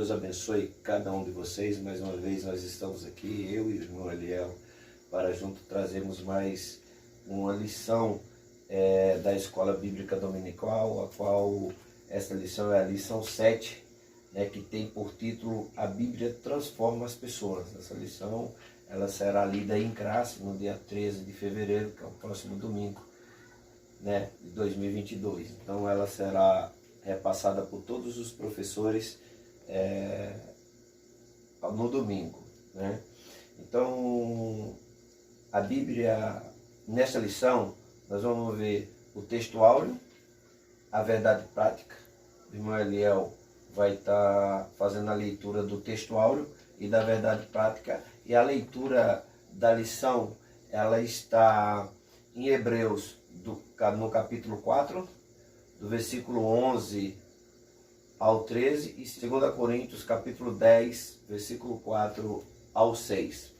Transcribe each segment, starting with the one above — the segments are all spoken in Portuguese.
Deus abençoe cada um de vocês. Mais uma vez nós estamos aqui, eu e o irmão Eliel, para junto trazermos mais uma lição da Escola Bíblica Dominical, a qual esta lição é a lição 7, né, que tem por título A Bíblia Transforma as Pessoas. Essa lição ela será lida em classe no dia 13 de fevereiro, que é o próximo domingo, né, de 2022. Então ela será repassada por todos os professores no domingo, né? Então a Bíblia, nessa lição, nós vamos ver o texto áureo, a verdade prática. O irmão Eliel vai estar fazendo a leitura do texto áureo e da verdade prática, e a leitura da lição ela está em Hebreus, no capítulo 4, do versículo 11 ao 13, e 2 Coríntios, capítulo 10, versículo 4 ao 6.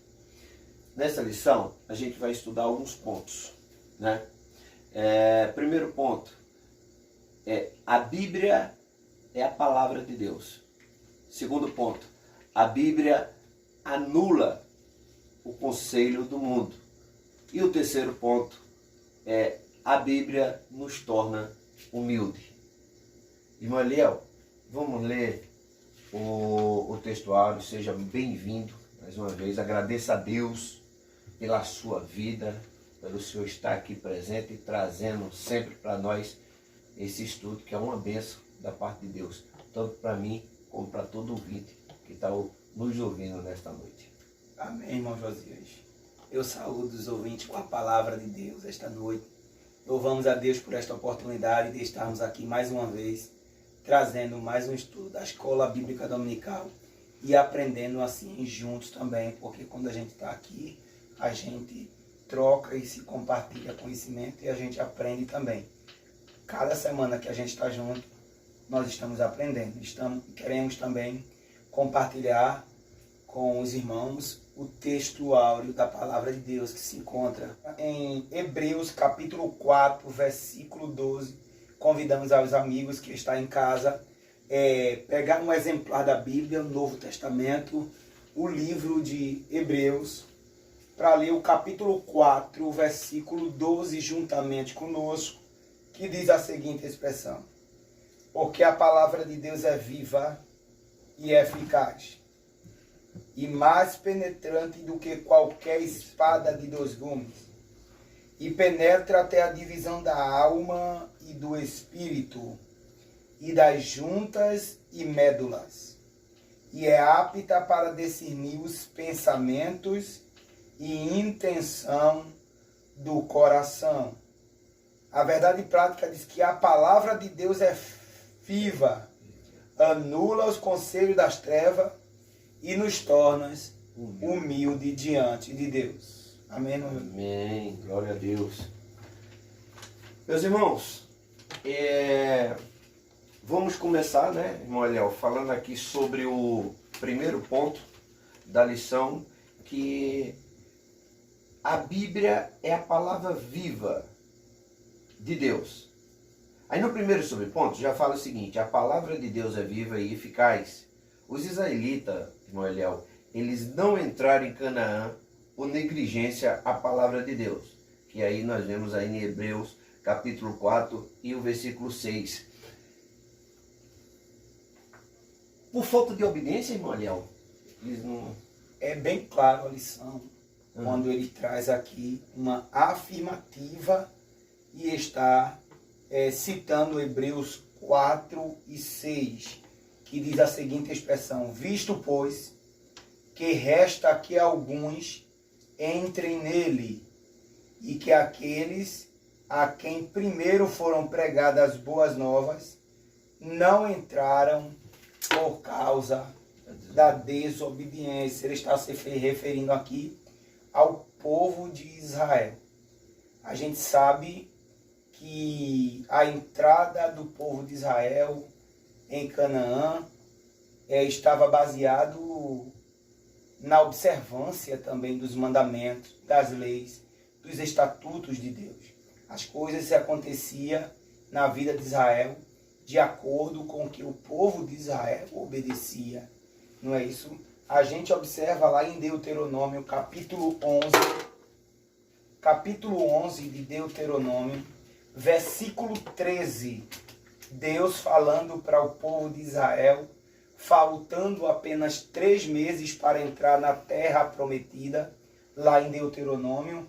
Nessa lição, a gente vai estudar alguns pontos, né? Primeiro ponto, a Bíblia é a palavra de Deus. Segundo ponto, a Bíblia anula o conselho do mundo. E o terceiro ponto a Bíblia nos torna humilde. Irmão Eliel, vamos ler o texto áureo. Seja bem-vindo mais uma vez. Agradeça a Deus pela sua vida, pelo senhor estar aqui presente e trazendo sempre para nós esse estudo, que é uma bênção da parte de Deus, tanto para mim como para todo ouvinte que está nos ouvindo nesta noite. Amém, irmão Josias. Eu saúdo os ouvintes com a palavra de Deus esta noite. Louvamos a Deus por esta oportunidade de estarmos aqui mais uma vez, trazendo mais um estudo da Escola Bíblica Dominical e aprendendo assim juntos também, porque quando a gente está aqui, a gente troca e se compartilha conhecimento e a gente aprende também. Cada semana que a gente está junto, nós estamos aprendendo. Queremos também compartilhar com os irmãos o texto áureo da palavra de Deus, que se encontra em Hebreus capítulo 4, versículo 12. Convidamos aos amigos que estão em casa pegar um exemplar da Bíblia, o Novo Testamento, o livro de Hebreus, para ler o capítulo 4, versículo 12 juntamente conosco, que diz a seguinte expressão: porque a palavra de Deus é viva e eficaz, e mais penetrante do que qualquer espada de 2 gumes, e penetra até a divisão da alma e do espírito, e das juntas e médulas, e é apta para discernir os pensamentos e intenção do coração. A verdade prática diz que a palavra de Deus é viva, anula os conselhos das trevas e nos torna humilde diante de Deus. Amém, meu irmão? Amém. Glória a Deus. Meus irmãos, vamos começar, né, irmão Eliel, falando aqui sobre o primeiro ponto da lição, que a Bíblia é a palavra viva de Deus. Aí no primeiro subponto já fala o seguinte: a palavra de Deus é viva e eficaz. Os israelitas, irmão Eliel, eles não entraram em Canaã por negligência à palavra de Deus, que aí nós vemos aí em Hebreus capítulo 4 e o versículo 6. Por falta de obediência, irmão Eliel, eles não... É bem claro a lição, quando ele traz aqui uma afirmativa e está citando Hebreus 4 e 6, que diz a seguinte expressão: visto, pois, que resta que alguns entrem nele, e que aqueles a quem primeiro foram pregadas as boas novas não entraram por causa da desobediência. Ele está se referindo aqui ao povo de Israel. A gente sabe que a entrada do povo de Israel em Canaã estava baseado na observância também dos mandamentos, das leis, dos estatutos de Deus. As coisas aconteciam na vida de Israel de acordo com o que o povo de Israel obedecia. Não é isso? A gente observa lá em Deuteronômio, capítulo 11 de Deuteronômio, versículo 13. Deus falando para o povo de Israel, faltando apenas 3 meses para entrar na terra prometida, lá em Deuteronômio,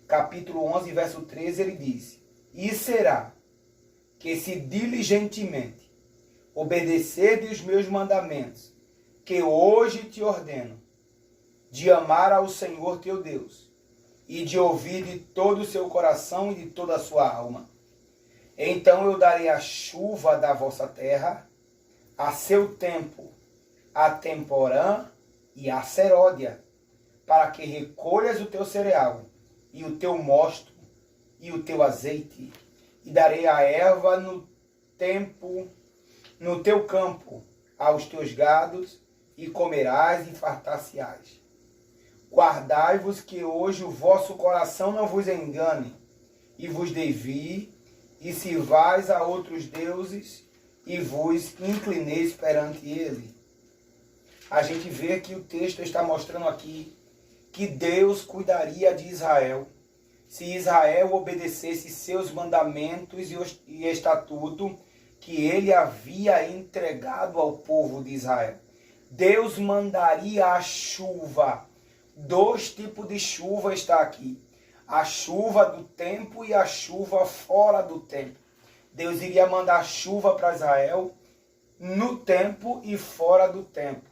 capítulo 11, verso 13, ele diz: E será que se diligentemente obedecerdes os meus mandamentos, que hoje te ordeno, de amar ao Senhor teu Deus, e de ouvir de todo o seu coração e de toda a sua alma, então eu darei a chuva da vossa terra, a seu tempo, a temporã e a seródia, para que recolhas o teu cereal, e o teu mosto, e o teu azeite, e darei a erva no teu campo, aos teus gados, e comerás e fartar-se-ás. Guardai-vos que hoje o vosso coração não vos engane, e vos desvie, e sirvais a outros deuses, e vos inclineis perante ele. A gente vê que o texto está mostrando aqui que Deus cuidaria de Israel, se Israel obedecesse seus mandamentos e estatuto que ele havia entregado ao povo de Israel. Deus mandaria a chuva. 2 tipos de chuva está aqui. A chuva do tempo e a chuva fora do tempo. Deus iria mandar chuva para Israel no tempo e fora do tempo,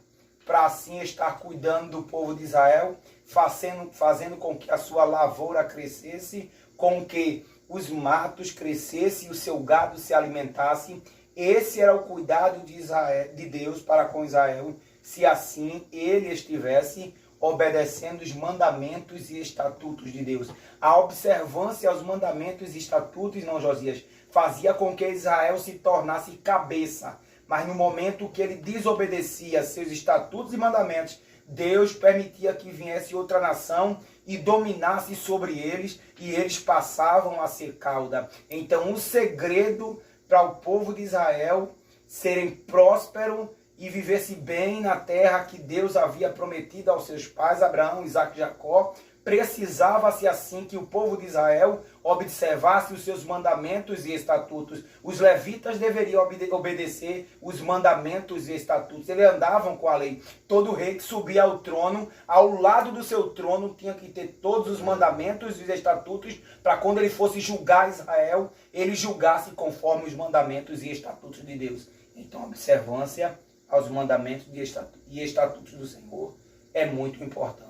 para assim estar cuidando do povo de Israel, fazendo com que a sua lavoura crescesse, com que os matos crescessem e o seu gado se alimentasse. Esse era o cuidado de Deus para com Israel, se assim ele estivesse obedecendo os mandamentos e estatutos de Deus. A observância aos mandamentos e estatutos, não, Josias, fazia com que Israel se tornasse cabeça. Mas no momento que ele desobedecia seus estatutos e mandamentos, Deus permitia que viesse outra nação e dominasse sobre eles, e eles passavam a ser cauda. Então o segredo para o povo de Israel serem prósperos e vivesse bem na terra que Deus havia prometido aos seus pais, Abraão, Isaque e Jacó, precisava-se assim que o povo de Israel observasse os seus mandamentos e estatutos. Os levitas deveriam obedecer os mandamentos e estatutos. Eles andavam com a lei. Todo rei que subia ao trono, ao lado do seu trono, tinha que ter todos os mandamentos e os estatutos, para quando ele fosse julgar Israel, ele julgasse conforme os mandamentos e estatutos de Deus. Então, a observância aos mandamentos e estatutos do Senhor é muito importante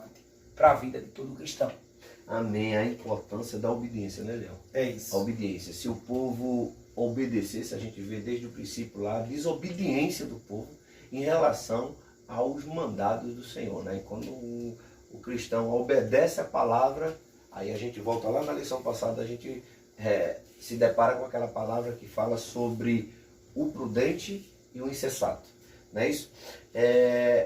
para a vida de todo cristão. Amém. A importância da obediência, né, Léo? É isso. A obediência. Se o povo obedecesse, a gente vê desde o princípio lá a desobediência do povo em relação aos mandados do Senhor, né? E quando o cristão obedece a palavra, aí a gente volta lá na lição passada, a gente se depara com aquela palavra que fala sobre o prudente e o insensato. Não é isso?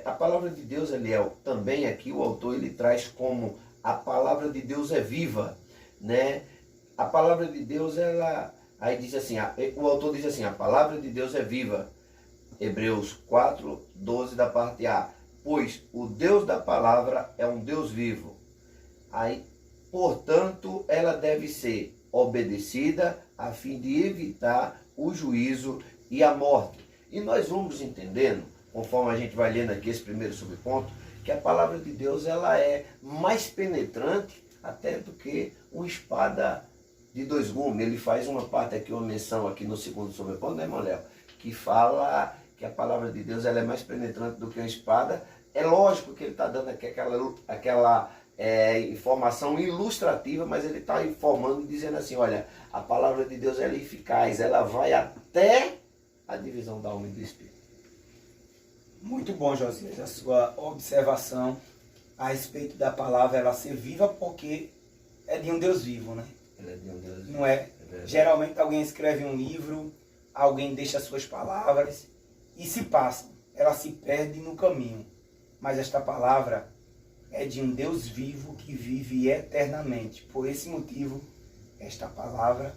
A palavra de Deus, Eliel, também aqui o autor ele traz como a palavra de Deus é viva, né? A palavra de Deus, ela, aí diz assim, o autor diz assim, a palavra de Deus é viva. Hebreus 4, 12 da parte A. Pois o Deus da palavra é um Deus vivo. Aí, portanto, ela deve ser obedecida a fim de evitar o juízo e a morte. E nós vamos entendendo, conforme a gente vai lendo aqui esse primeiro subponto, que a palavra de Deus ela é mais penetrante até do que uma espada de 2 gumes. Ele faz uma parte aqui, uma menção aqui no segundo subponto, né, irmão Léo? Que fala que a palavra de Deus ela é mais penetrante do que uma espada. É lógico que ele está dando aqui aquela informação ilustrativa, mas ele está informando e dizendo assim, olha, a palavra de Deus ela é eficaz, ela vai até a divisão da alma e do espírito. Muito bom, Josias, a sua observação a respeito da palavra ela ser viva, porque é de um Deus vivo, né? Ela é de um Deus vivo. Não é? Geralmente alguém escreve um livro, alguém deixa suas palavras e se passa. Ela se perde no caminho. Mas esta palavra é de um Deus vivo que vive eternamente. Por esse motivo, esta palavra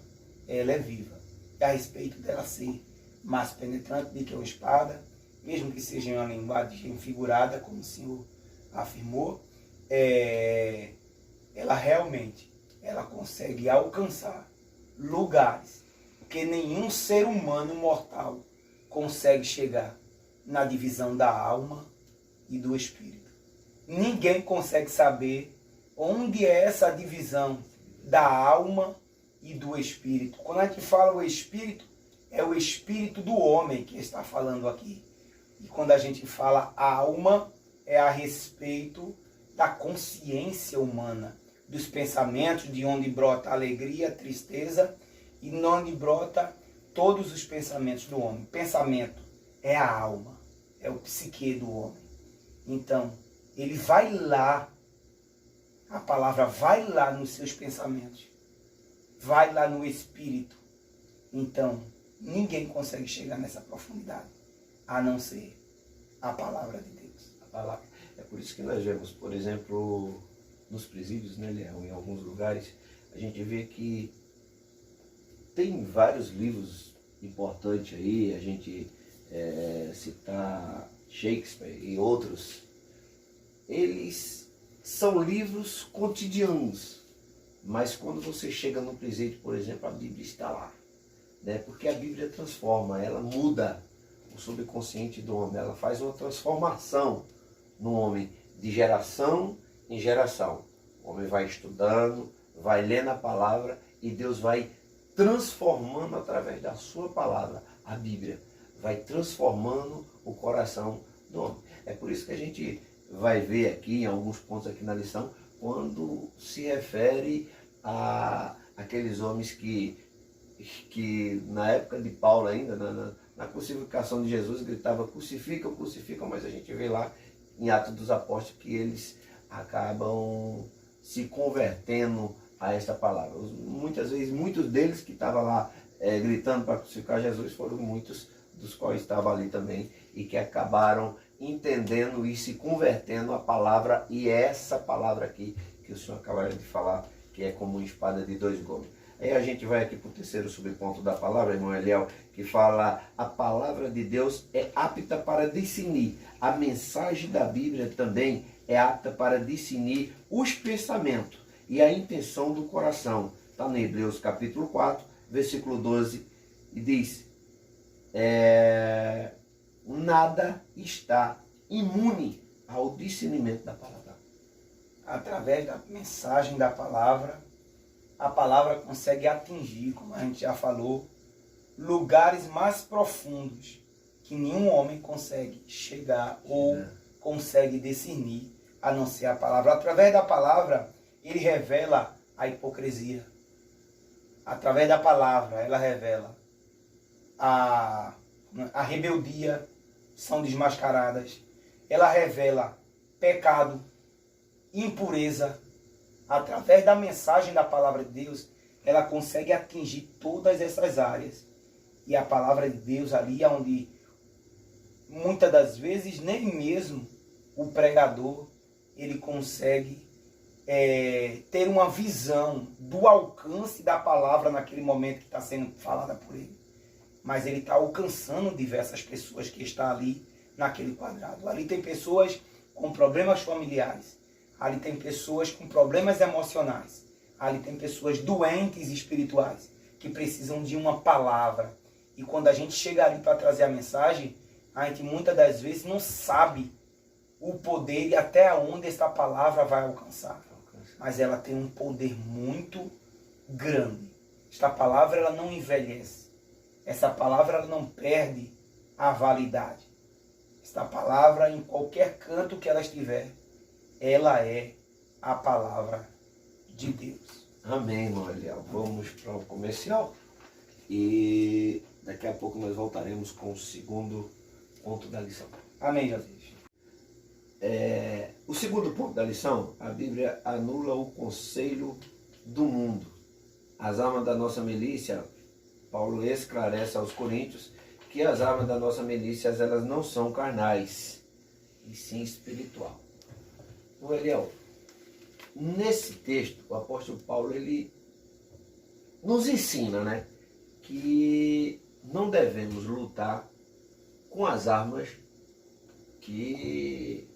ela é viva. E a respeito dela ser mais penetrante do que uma espada, mesmo que seja em uma linguagem figurada, como o Senhor afirmou, ela realmente consegue alcançar lugares que nenhum ser humano mortal consegue chegar, na divisão da alma e do espírito. Ninguém consegue saber onde é essa divisão da alma e do espírito. Quando a gente fala o espírito, é o espírito do homem que está falando aqui. E quando a gente fala alma, é a respeito da consciência humana, dos pensamentos, de onde brota a alegria, a tristeza, e de onde brota todos os pensamentos do homem. Pensamento é a alma, é o psique do homem. Então, ele vai lá, a palavra vai lá nos seus pensamentos, vai lá no espírito. Então, ninguém consegue chegar nessa profundidade, a não ser a palavra de Deus. A palavra. É por isso que nós vemos, por exemplo, nos presídios, né, Léo, em alguns lugares, a gente vê que tem vários livros importantes aí, a gente citar Shakespeare e outros. Eles são livros cotidianos, mas quando você chega no presídio, por exemplo, a Bíblia está lá, né? Porque a Bíblia transforma, ela muda o subconsciente do homem, ela faz uma transformação no homem, de geração em geração. O homem vai estudando, vai lendo a palavra e Deus vai transformando através da sua palavra, a Bíblia, vai transformando o coração do homem. É por isso que a gente vai ver aqui, em alguns pontos aqui na lição, quando se refere a aqueles homens que na época de Paulo ainda, na crucificação de Jesus, gritavam crucificam, crucificam, mas a gente vê lá em Atos dos Apóstolos que eles acabam se convertendo a esta palavra. Muitas vezes, muitos deles que estavam lá gritando para crucificar Jesus foram muitos dos quais estavam ali também e que acabaram entendendo e se convertendo à palavra, e essa palavra aqui que o senhor acabou de falar, que é como uma espada de dois gumes. Aí a gente vai aqui para o terceiro subponto da palavra, irmão Eliel, que fala: a palavra de Deus é apta para discernir. A mensagem da Bíblia também é apta para discernir os pensamentos e a intenção do coração. Está em Hebreus capítulo 4, versículo 12, e diz: nada está imune ao discernimento da palavra. Através da mensagem da palavra, a palavra consegue atingir, como a gente já falou, lugares mais profundos que nenhum homem consegue chegar ou consegue discernir, a não ser a palavra. Através da palavra, ele revela a hipocrisia. Através da palavra, ela revela a rebeldia, são desmascaradas. Ela revela pecado, impureza. Através da mensagem da palavra de Deus, ela consegue atingir todas essas áreas. E a palavra de Deus ali é onde muitas das vezes nem mesmo o pregador ele consegue ter uma visão do alcance da palavra naquele momento que está sendo falada por ele. Mas ele está alcançando diversas pessoas que estão ali naquele quadrado. Ali tem pessoas com problemas familiares. Ali tem pessoas com problemas emocionais. Ali tem pessoas doentes espirituais que precisam de uma palavra. E quando a gente chega ali para trazer a mensagem, a gente muitas das vezes não sabe o poder e até onde essa palavra vai alcançar. Mas ela tem um poder muito grande. Esta palavra ela não envelhece. Essa palavra ela não perde a validade. Esta palavra, em qualquer canto que ela estiver, ela é a palavra de Deus. Amém, irmão Eliel. Vamos para o comercial e daqui a pouco nós voltaremos com o segundo ponto da lição. Amém, Jesus. O segundo ponto da lição: a Bíblia anula o conselho do mundo. As armas da nossa milícia, Paulo esclarece aos Coríntios que as armas da nossa milícia elas não são carnais, e sim espiritual. O Eliel, nesse texto, o apóstolo Paulo ele nos ensina, né, que não devemos lutar com as armas que...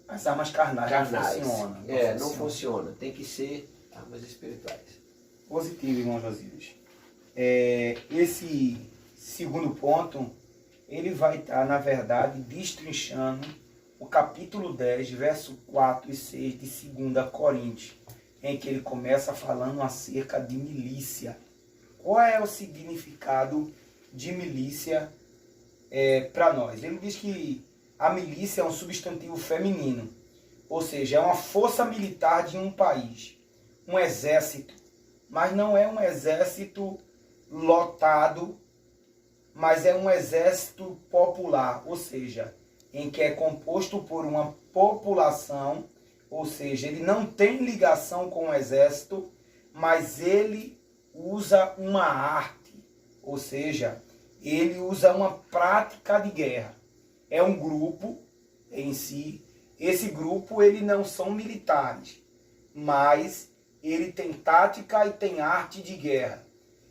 As armas carnais não funcionam. Não funciona. Tem que ser armas espirituais. Positivo, irmão Josias. Esse segundo ponto, ele vai estar, na verdade, destrinchando o capítulo 10, verso 4 e 6 de 2 Coríntios, em que ele começa falando acerca de milícia. Qual é o significado de milícia para nós? Ele diz que a milícia é um substantivo feminino, ou seja, é uma força militar de um país, um exército, mas não é um exército lotado, mas é um exército popular, ou seja, em que é composto por uma população, ou seja, ele não tem ligação com o exército, mas ele usa uma arte, ou seja, ele usa uma prática de guerra. É um grupo em si. Esse grupo, ele não são militares, mas ele tem tática e tem arte de guerra.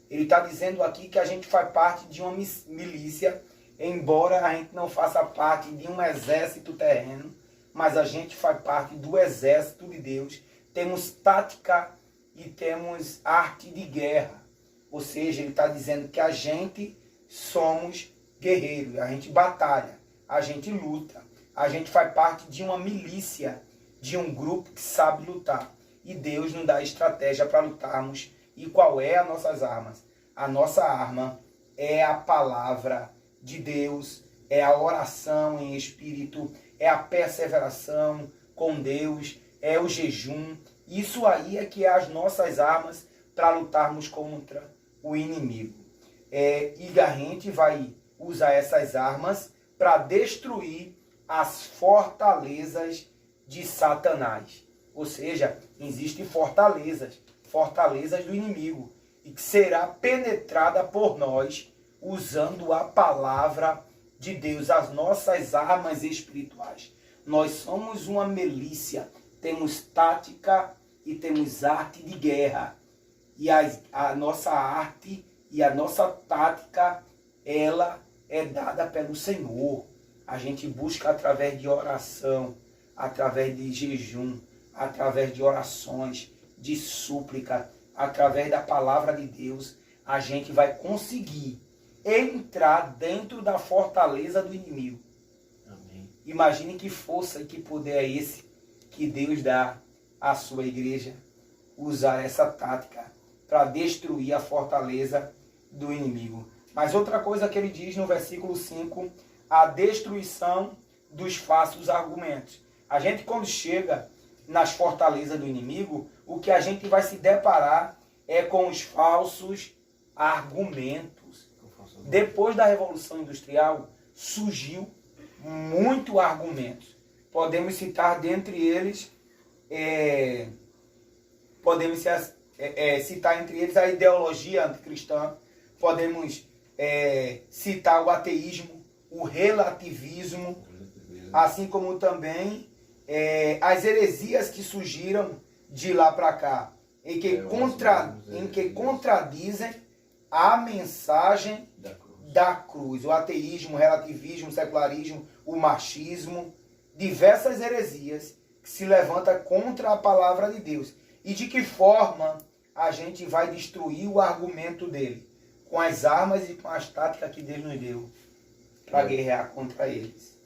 Ele está dizendo aqui que a gente faz parte de uma milícia, embora a gente não faça parte de um exército terreno, mas a gente faz parte do exército de Deus. Temos tática e temos arte de guerra. Ou seja, ele está dizendo que a gente somos guerreiros, a gente batalha, a gente luta, a gente faz parte de uma milícia, de um grupo que sabe lutar. E Deus nos dá estratégia para lutarmos. E qual é as nossas armas? A nossa arma é a palavra de Deus, é a oração em espírito, é a perseveração com Deus, é o jejum. Isso aí é que é as nossas armas para lutarmos contra o inimigo. E a gente vai usar essas armas para destruir as fortalezas de Satanás. Ou seja, existem fortalezas do inimigo, e que será penetrada por nós usando a palavra de Deus, as nossas armas espirituais. Nós somos uma milícia, temos tática e temos arte de guerra. E a nossa arte e a nossa tática, ela é dada pelo Senhor. A gente busca através de oração, através de jejum, através de orações, de súplica, através da palavra de Deus, a gente vai conseguir entrar dentro da fortaleza do inimigo. Amém. Imagine que força e que poder é esse que Deus dá à sua igreja, usar essa tática para destruir a fortaleza do inimigo. Mas outra coisa que ele diz no versículo 5, a destruição dos falsos argumentos. A gente, quando chega nas fortalezas do inimigo, o que a gente vai se deparar é com os falsos argumentos. Depois da Revolução Industrial, surgiu muito argumentos. Podemos citar dentre eles, citar entre eles a ideologia anticristã, podemos citar o ateísmo, o relativismo, assim como também as heresias que surgiram de lá para cá, em que contradizem a mensagem da cruz. O ateísmo, o relativismo, o secularismo, o machismo, diversas heresias que se levantam contra a palavra de Deus. E de que forma a gente vai destruir o argumento dele? Com as armas e com as táticas que Deus nos deu para guerrear contra eles.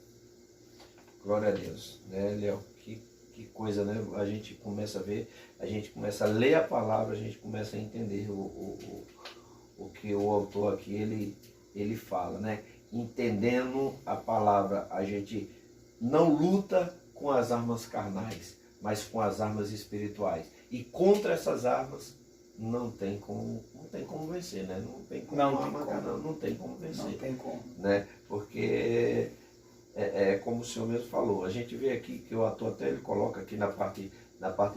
Glória a Deus, né, Léo? Que coisa, né? A gente começa a ver, a gente começa a ler a palavra, a gente começa a entender o que o autor aqui ele fala, né? Entendendo a palavra, a gente não luta com as armas carnais, mas com as armas espirituais. E contra essas armas não tem como vencer, né? Não tem como vencer. Não tem como. Né? Porque como o senhor mesmo falou, a gente vê aqui que o ator até ele coloca aqui na parte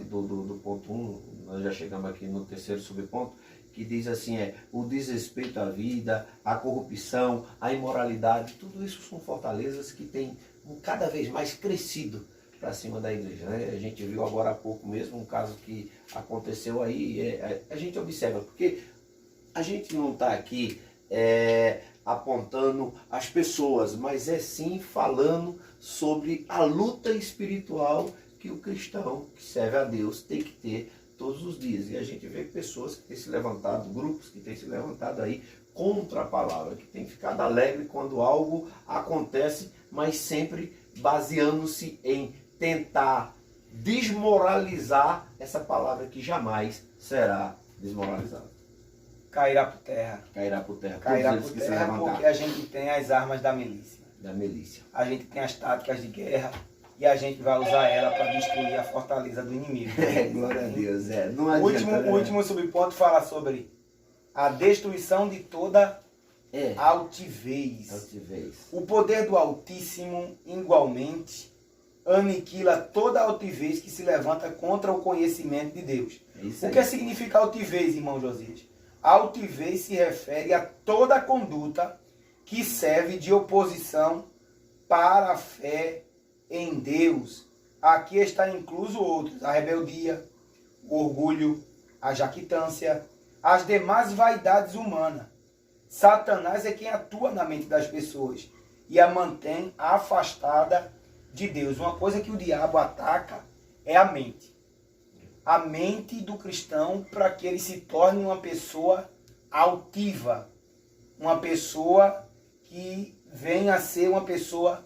do ponto 1, nós já chegamos aqui no terceiro subponto, que diz assim, o desrespeito à vida, a corrupção, a imoralidade, tudo isso são fortalezas que têm cada vez mais crescido para cima da igreja, né? A gente viu agora há pouco mesmo um caso que aconteceu aí, a gente observa, porque a gente não está aqui apontando as pessoas, mas é sim falando sobre a luta espiritual que o cristão que serve a Deus tem que ter todos os dias. E a gente vê pessoas que têm se levantado, grupos que têm se levantado aí contra a palavra, que têm ficado alegre quando algo acontece, mas sempre baseando-se em tentar desmoralizar essa palavra que jamais será desmoralizada. Cairá por terra. Cairá por terra. Cairá por terra porque a gente tem as armas da milícia. A gente tem as táticas de guerra e a gente vai usar ela para destruir a fortaleza do inimigo. Glória a Deus. Não adianta, o último subponto fala sobre a destruição de toda altivez. O poder do Altíssimo, igualmente, aniquila toda altivez que se levanta contra o conhecimento de Deus. O que significa altivez, irmão Josias? Altivez se refere a toda conduta que serve de oposição para a fé em Deus. Aqui está incluso outros: a rebeldia, o orgulho, a jactância, as demais vaidades humanas. Satanás é quem atua na mente das pessoas e a mantém afastada de Deus. Uma coisa que o diabo ataca é a mente. A mente do cristão, para que ele se torne uma pessoa altiva, uma pessoa que venha a ser uma pessoa,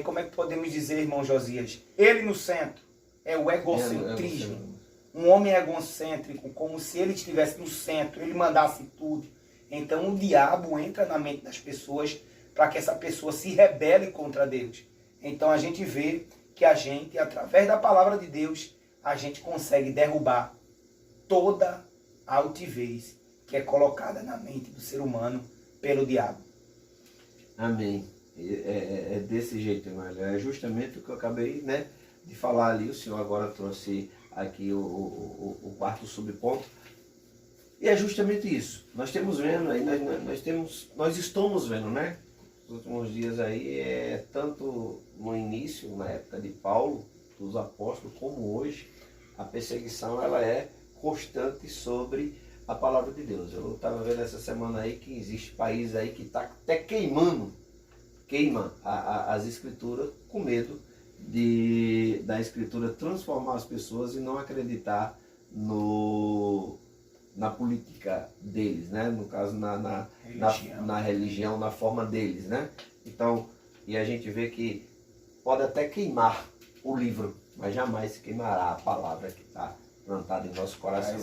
como é que podemos dizer, irmão Josias? Ele no centro, é o egocentrismo. Um homem egocêntrico, como se ele estivesse no centro, ele mandasse tudo. Então o diabo entra na mente das pessoas para que essa pessoa se rebele contra Deus. Então a gente vê que a gente, através da palavra de Deus, a gente consegue derrubar toda a altivez que é colocada na mente do ser humano pelo diabo. Amém. É desse jeito, irmão. É justamente o que eu acabei, de falar ali. O senhor agora trouxe aqui o quarto subponto. E é justamente isso. Nós estamos vendo aí, nós estamos vendo, nos últimos dias aí, tanto no início, na época de Paulo, dos apóstolos, como hoje, a perseguição ela é constante sobre a palavra de Deus. Eu estava vendo essa semana aí que existe país aí que está até queima as escrituras com medo da escritura transformar as pessoas e não acreditar na política deles, no caso na religião, na forma deles, Então, e a gente vê que pode até queimar o livro, mas jamais se queimará a palavra que está plantada em nosso coração.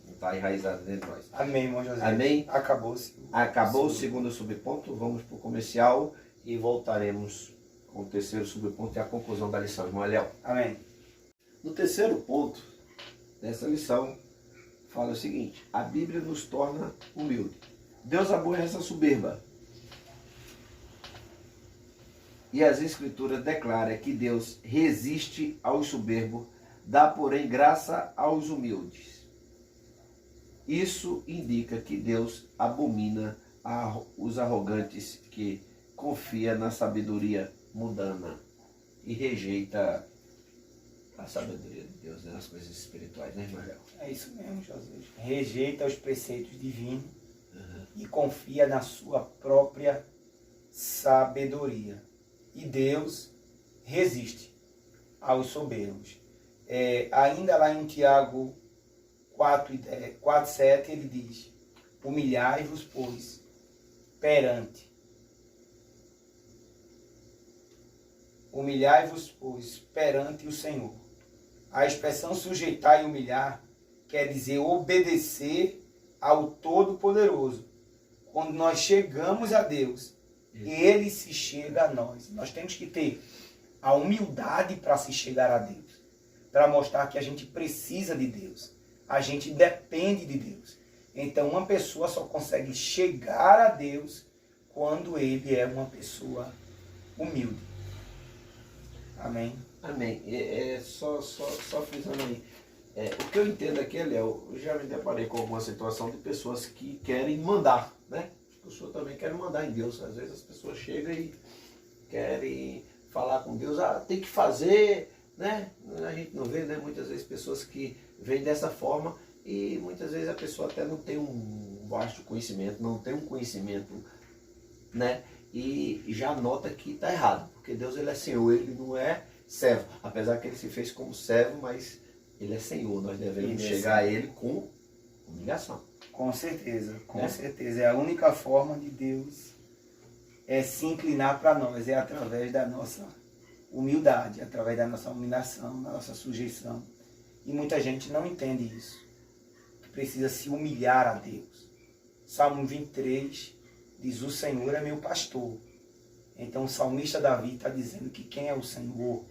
Está enraizada dentro de nós. Amém, irmão José. Amém. Acabou o segundo subponto, vamos para o comercial e voltaremos com o terceiro subponto e a conclusão da lição, irmão Eliel. Amém. No terceiro ponto dessa lição, fala o seguinte: a Bíblia nos torna humilde. Deus aborrece a soberba. E as Escrituras declaram que Deus resiste aos soberbos, dá, porém, graça aos humildes. Isso indica que Deus abomina os arrogantes que confia na sabedoria mundana e rejeita a sabedoria de Deus nas coisas espirituais, irmão? É isso mesmo, José. Rejeita os preceitos divinos e confia na sua própria sabedoria. E Deus resiste aos soberbos. Ainda lá em Tiago 4:7 ele diz: humilhai-vos, pois, perante o Senhor. A expressão sujeitar e humilhar quer dizer obedecer ao Todo-Poderoso. Quando nós chegamos a Deus, Ele se chega a nós. Nós temos que ter a humildade para se chegar a Deus, para mostrar que a gente precisa de Deus, a gente depende de Deus. Então uma pessoa só consegue chegar a Deus quando ele é uma pessoa humilde. Amém. Amém. Só frisando aí. O que eu entendo aqui, Léo, eu já me deparei com alguma situação de pessoas que querem mandar, As pessoas também querem mandar em Deus. Às vezes as pessoas chegam e querem falar com Deus, tem que fazer, A gente não vê, muitas vezes pessoas que vêm dessa forma e muitas vezes a pessoa até não tem um vasto conhecimento, não tem um conhecimento, né? E já nota que está errado, porque Deus ele é Senhor, ele não é servo. Apesar que ele se fez como servo, mas ele é Senhor. Nós devemos chegar a ele com humilhação. Com certeza, com certeza. É a única forma de Deus se inclinar para nós, é através da nossa humildade, através da nossa humilhação, da nossa sujeição. E muita gente não entende isso, que precisa se humilhar a Deus. Salmo 23 diz: o Senhor é meu pastor. Então o salmista Davi está dizendo que quem é o Senhor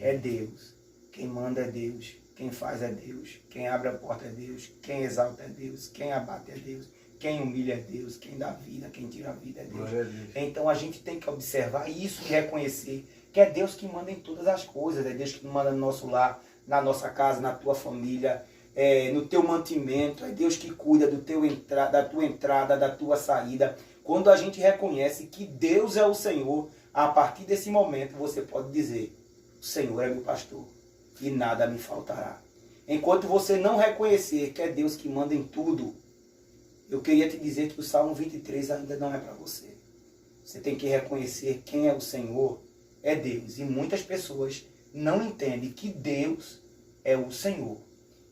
é Deus. Quem manda é Deus. Quem faz é Deus. Quem abre a porta é Deus. Quem exalta é Deus. Quem abate é Deus. Quem humilha é Deus. Quem dá vida, quem tira a vida é Deus. Então a gente tem que observar isso e reconhecer que é Deus que manda em todas as coisas. É Deus que manda no nosso lar, na nossa casa, na tua família, no teu mantimento. É Deus que cuida da tua entrada, da tua saída. Quando a gente reconhece que Deus é o Senhor, a partir desse momento você pode dizer: o Senhor é meu pastor e nada me faltará. Enquanto você não reconhecer que é Deus que manda em tudo, eu queria te dizer que o Salmo 23 ainda não é para você. Você tem que reconhecer quem é o Senhor, é Deus. E muitas pessoas não entendem que Deus é o Senhor.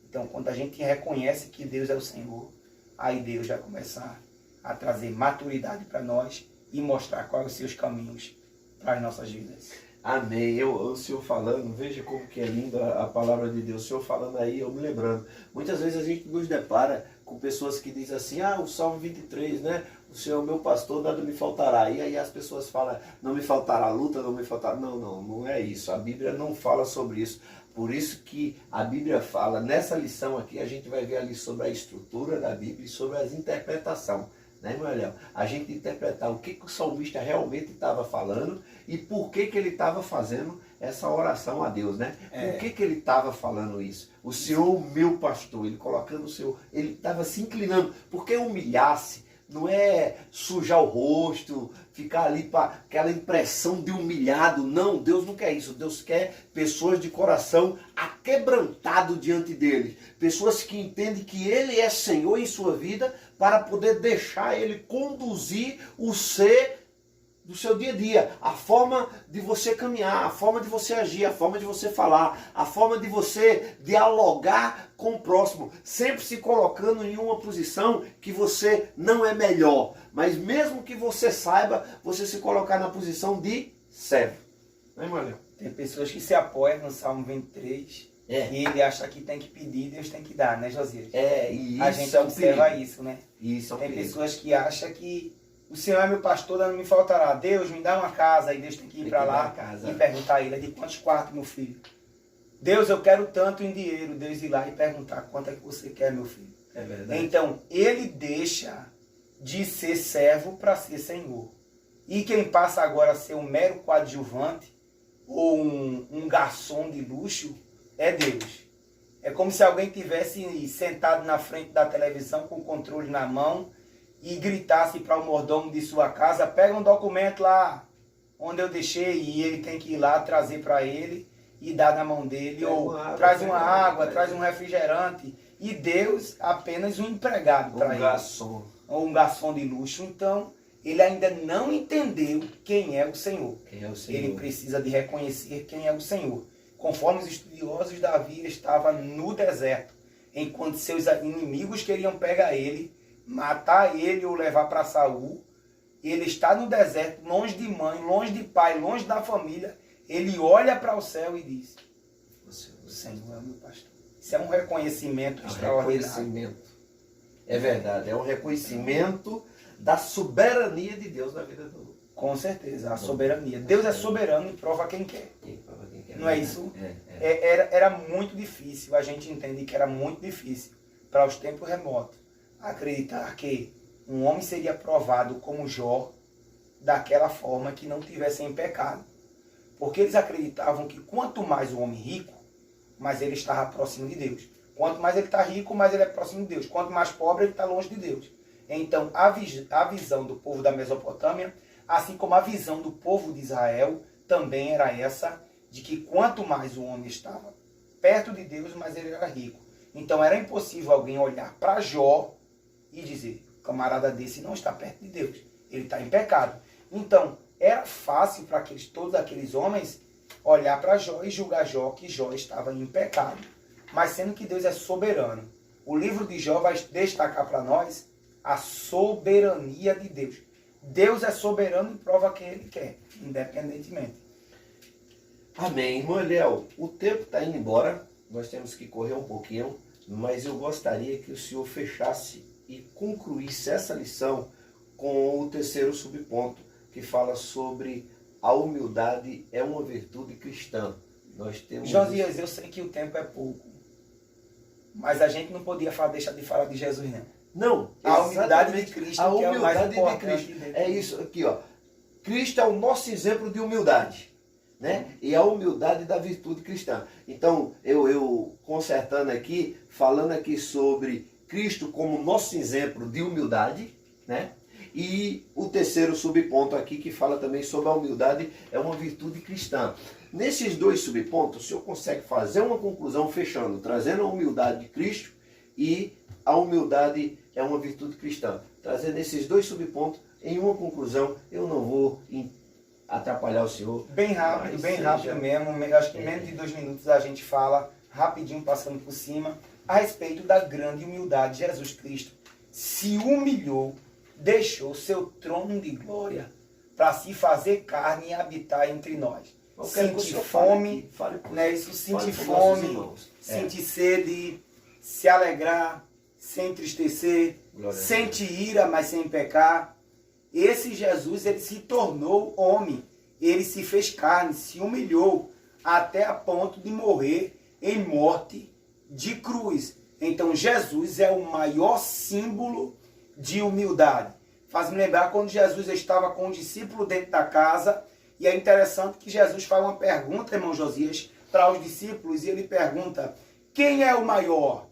Então, quando a gente reconhece que Deus é o Senhor, aí Deus vai começar a trazer maturidade para nós e mostrar quais os seus caminhos para as nossas vidas. Amém. O Senhor falando, veja como que é linda a palavra de Deus. O Senhor falando aí, eu me lembrando. Muitas vezes a gente nos depara com pessoas que dizem assim: o Salmo 23, né? O Senhor é o meu pastor, nada me faltará. E aí as pessoas falam: não me faltará luta, não me faltará. Não é isso. A Bíblia não fala sobre isso. Por isso que a Bíblia fala, nessa lição aqui, a gente vai ver ali sobre a estrutura da Bíblia e sobre as interpretações. Né, meu Léo? A gente interpretar o que o salmista realmente estava falando e por que ele estava fazendo essa oração a Deus, né? Por que ele estava falando isso? O Senhor, meu pastor, ele colocando o Senhor, ele estava se inclinando, porque humilhar-se não é sujar o rosto, ficar ali para aquela impressão de humilhado. Não, Deus não quer isso. Deus quer pessoas de coração aquebrantado diante dele. Pessoas que entendem que ele é Senhor em sua vida para poder deixar ele conduzir o ser do seu dia a dia, a forma de você caminhar, a forma de você agir, a forma de você falar, a forma de você dialogar com o próximo, sempre se colocando em uma posição que você não é melhor, mas mesmo que você saiba, você se colocar na posição de servo. Né, Manuel? Tem pessoas que se apoiam no Salmo 23 e ele acha que tem que pedir, Deus tem que dar, né, Josias? E isso a gente observa isso, né? Isso é um Tem perigo. pessoas que acham que o Senhor é meu pastor, não me faltará. Deus, me dá uma casa. E Deus tem que ir para lá e perguntar a ele: de quantos quartos, meu filho? Deus, eu quero tanto em dinheiro. Deus ir lá e perguntar: quanto é que você quer, meu filho? É verdade. Então, ele deixa de ser servo para ser Senhor. E quem passa agora a ser um mero coadjuvante ou um garçom de luxo é Deus. É como se alguém tivesse sentado na frente da televisão com o controle na mão e gritasse para o mordomo de sua casa: pega um documento lá onde eu deixei, e ele tem que ir lá trazer para ele e dar na mão dele, ou traz uma água, traz um refrigerante, e Deus apenas um empregado para ele. Garçom. Ou um garçom de luxo. Então, ele ainda não entendeu quem é o Senhor. Quem é o Senhor? Ele precisa de reconhecer quem é o Senhor. Conforme os estudiosos, Davi estava no deserto, enquanto seus inimigos queriam pegar ele, matar ele ou levar para Saul. Ele está no deserto, longe de mãe, longe de pai, longe da família. Ele olha para o céu e diz: o Senhor é o meu pastor. Isso é um reconhecimento extraordinário. Reconhecimento. É verdade, é um reconhecimento da soberania de Deus na vida do... Com certeza, a soberania. Deus é soberano e prova quem quer. Não é isso? Era muito difícil, a gente entende que era muito difícil para os tempos remotos acreditar que um homem seria provado como Jó daquela forma que não tivesse em pecado. Porque eles acreditavam que quanto mais o homem rico, mais ele estava próximo de Deus. Quanto mais ele está rico, mais ele é próximo de Deus. Quanto mais pobre, ele está longe de Deus. Então, a visão do povo da Mesopotâmia, assim como a visão do povo de Israel, também era essa, de que quanto mais o homem estava perto de Deus, mais ele era rico. Então, era impossível alguém olhar para Jó e dizer: camarada desse não está perto de Deus. Ele está em pecado. Então, era fácil para todos aqueles homens olhar para Jó e julgar Jó que Jó estava em pecado. Mas sendo que Deus é soberano, o livro de Jó vai destacar para nós a soberania de Deus. Deus é soberano e prova quem Ele quer, independentemente. Amém. Irmão Eliel, o tempo está indo embora, nós temos que correr um pouquinho, mas eu gostaria que o senhor fechasse e concluísse essa lição com o terceiro subponto, que fala sobre a humildade é uma virtude cristã. Nós temos... Josias, eu sei que o tempo é pouco, mas a gente não podia deixar de falar de Jesus, não. Não, a humildade de Cristo, a que é o mais humildade importante. de Cristo. É isso aqui, ó. Cristo é o nosso exemplo de humildade, né? E a humildade da virtude cristã. Então, eu consertando aqui, falando aqui sobre Cristo como nosso exemplo de humildade, né? E o terceiro subponto aqui que fala também sobre a humildade é uma virtude cristã. Nesses dois subpontos, o senhor consegue fazer uma conclusão fechando, trazendo a humildade de Cristo e a humildade é uma virtude cristã. Trazendo esses dois subpontos em uma conclusão, eu não vou atrapalhar o senhor. Bem rápido mesmo. Acho que em menos de 2 minutos a gente fala rapidinho, passando por cima, a respeito da grande humildade. Jesus Cristo se humilhou, deixou seu trono de glória para se fazer carne e habitar entre nós. Sentir fome, sentir fome, sentir sede, se alegrar, sem entristecer, sente ira, mas sem pecar. Esse Jesus, ele se tornou homem, ele se fez carne, se humilhou até a ponto de morrer em morte de cruz. Então Jesus é o maior símbolo de humildade. Faz-me lembrar quando Jesus estava com o discípulo dentro da casa, e é interessante que Jesus faz uma pergunta, irmão Josias, para os discípulos, e ele pergunta: quem é o maior?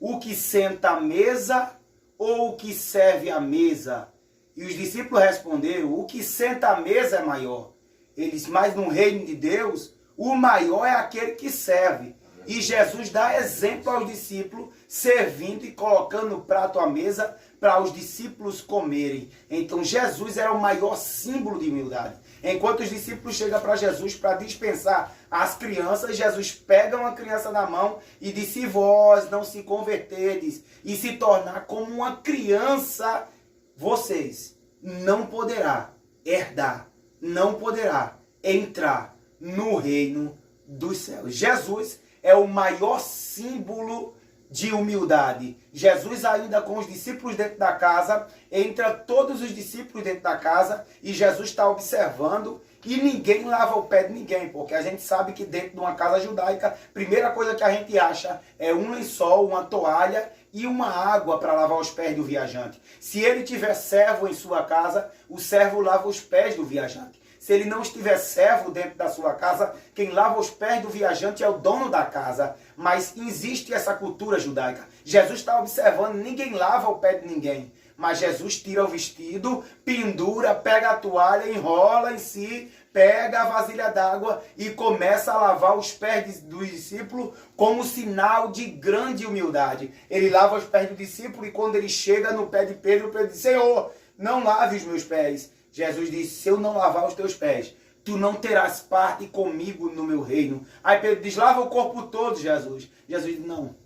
O que senta à mesa ou o que serve à mesa? E os discípulos responderam: o que senta à mesa é maior. Eles, mas no reino de Deus, o maior é aquele que serve. E Jesus dá exemplo aos discípulos, servindo e colocando o prato à mesa para os discípulos comerem. Então Jesus era o maior símbolo de humildade. Enquanto os discípulos chegam para Jesus para dispensar as crianças, Jesus pega uma criança na mão e diz: se vós não se converterdes e se tornar como uma criança, vocês não poderá herdar, não poderá entrar no reino dos céus. Jesus é o maior símbolo de humildade. Jesus ainda com os discípulos dentro da casa, entra todos os discípulos dentro da casa e Jesus está observando e ninguém lava o pé de ninguém, porque a gente sabe que dentro de uma casa judaica, a primeira coisa que a gente acha é um lençol, uma toalha e uma água para lavar os pés do viajante. Se ele tiver servo em sua casa, o servo lava os pés do viajante. Se ele não estiver servo dentro da sua casa, quem lava os pés do viajante é o dono da casa. Mas existe essa cultura judaica. Jesus está observando, ninguém lava o pé de ninguém. Mas Jesus tira o vestido, pendura, pega a toalha, enrola em si, pega a vasilha d'água e começa a lavar os pés do discípulo como sinal de grande humildade. Ele lava os pés do discípulo e quando ele chega no pé de Pedro, Pedro diz: Senhor, não lave os meus pés. Jesus disse: se eu não lavar os teus pés, tu não terás parte comigo no meu reino. Aí Pedro diz: lava o corpo todo, Jesus. Jesus diz: não,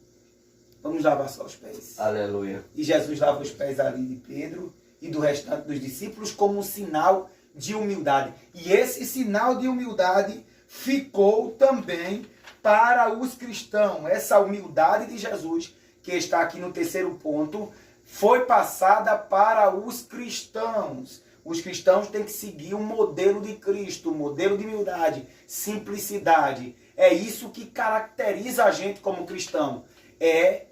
vamos lavar só os pés. Aleluia. E Jesus lava os pés ali de Pedro e do restante dos discípulos como um sinal de humildade. E esse sinal de humildade ficou também para os cristãos. Essa humildade de Jesus, que está aqui no terceiro ponto, foi passada para os cristãos. Os cristãos têm que seguir um modelo de Cristo, um modelo de humildade, simplicidade. É isso que caracteriza a gente como cristão. É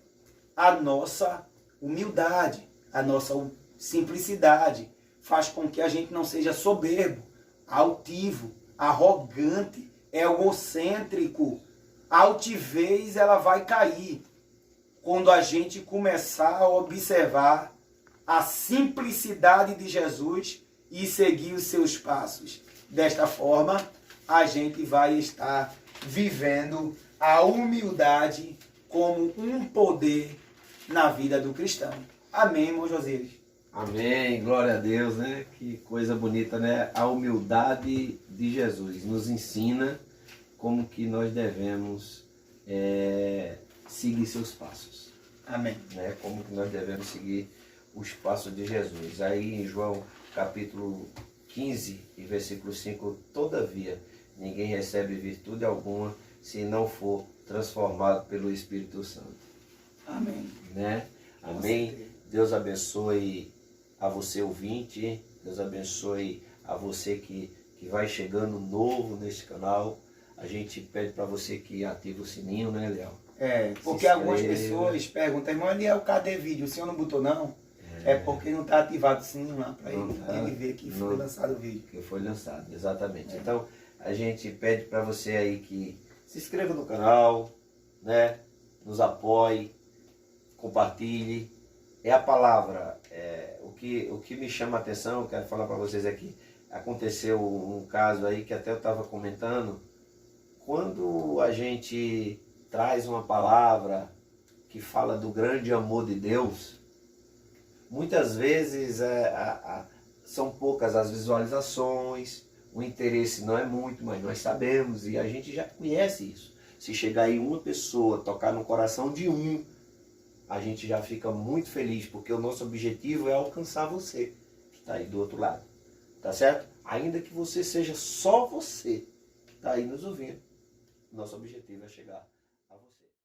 a nossa humildade, a nossa simplicidade. Faz com que a gente não seja soberbo, altivo, arrogante, egocêntrico. A altivez ela vai cair quando a gente começar a observar a simplicidade de Jesus e seguir os seus passos. Desta forma, a gente vai estar vivendo a humildade como um poder na vida do cristão. Amém, irmão Josias? Amém, glória a Deus, né? Que coisa bonita, né? A humildade de Jesus nos ensina como que nós devemos seguir seus passos. Amém. Né? Como que nós devemos seguir os passos de Jesus. Aí em João capítulo 15 e versículo 5, todavia ninguém recebe virtude alguma se não for transformado pelo Espírito Santo. Amém. Né? Amém. Deus abençoe a você ouvinte, Deus abençoe a você que vai chegando novo nesse canal. A gente pede para você que ative o sininho, né, Léo? Porque algumas pessoas perguntam, irmão, ali é o KD Vídeo, o senhor não botou não? É porque não está ativado o sininho lá para ele ver que foi lançado o vídeo. Que foi lançado, exatamente. Então, a gente pede para você aí que se inscreva no canal, né? Nos apoie, compartilhe. É a palavra. O que me chama a atenção, eu quero falar para vocês aqui, aconteceu um caso aí que até eu estava comentando, quando a gente traz uma palavra que fala do grande amor de Deus, muitas vezes são poucas as visualizações, o interesse não é muito, mas nós sabemos e a gente já conhece isso. Se chegar aí uma pessoa, tocar no coração de um, a gente já fica muito feliz, porque o nosso objetivo é alcançar você, que está aí do outro lado. Tá certo? Ainda que você seja só você, que está aí nos ouvindo. Nosso objetivo é chegar